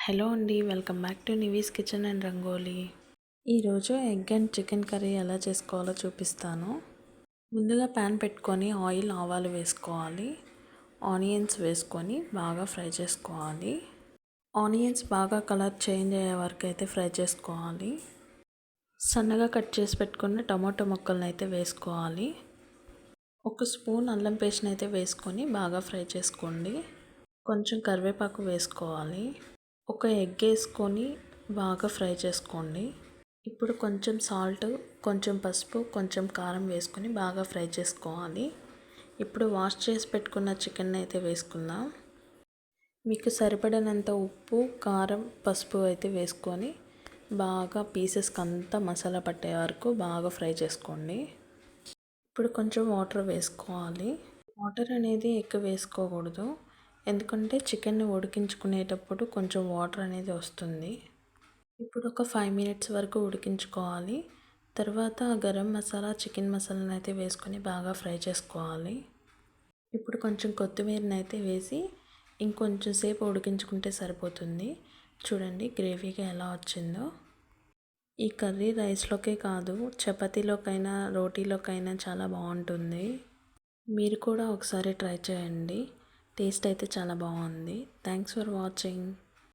Hello అండి, welcome back to Nivi's kitchen and rangoli. ఈరోజు egg and chicken curry ఎలా చేసుకోవాలో చూపిస్తాను. ముందుగా ప్యాన్ పెట్టుకొని ఆవాలు వేసుకోవాలి. ఆనియన్స్ వేసుకొని బాగా ఫ్రై చేసుకోవాలి. ఆనియన్స్ బాగా కలర్ చేంజ్ అయ్యే వరకు అయితే ఫ్రై చేసుకోవాలి. సన్నగా కట్ చేసి పెట్టుకున్న టమాటో ముక్కలను అయితే వేసుకోవాలి. ఒక స్పూన్ అల్లం పేస్ట్ని అయితే వేసుకొని బాగా ఫ్రై చేసుకోండి. కొంచెం కరివేపాకు వేసుకోవాలి. ఒక ఎగ్ వేసుకొని బాగా ఫ్రై చేసుకోండి. ఇప్పుడు కొంచెం సాల్ట్, కొంచెం పసుపు, కొంచెం కారం వేసుకొని బాగా ఫ్రై చేసుకోవాలి. ఇప్పుడు వాష్ చేసి పెట్టుకున్న చికెన్ అయితే వేసుకుందాం. మీకు సరిపడినంత ఉప్పు, కారం, పసుపు అయితే వేసుకొని బాగా పీసెస్కి అంతా మసాలా పట్టే వరకు బాగా ఫ్రై చేసుకోండి. ఇప్పుడు కొంచెం వాటర్ వేసుకోవాలి. వాటర్ అనేది ఎక్కువ వేసుకోకూడదు, ఎందుకంటే చికెన్ని ఉడికించుకునేటప్పుడు కొంచెం వాటర్ అనేది వస్తుంది. ఇప్పుడు ఒక 5 మినిట్స్ వరకు ఉడికించుకోవాలి. తర్వాత గరం మసాలా, చికెన్ మసాలాను అయితే వేసుకొని బాగా ఫ్రై చేసుకోవాలి. ఇప్పుడు కొంచెం కొత్తిమీరని అయితే వేసి ఇంకొంచెం సేపు ఉడికించుకుంటే సరిపోతుంది. చూడండి గ్రేవీగా ఎలా వచ్చిందో. ఈ కర్రీ రైస్లోకే కాదు, చపాతీలోకైనా రోటీలోకైనా చాలా బాగుంటుంది. మీరు కూడా ఒకసారి ట్రై చేయండి. టేస్ట్ అయితే చాలా బాగుంది. Thanks for watching.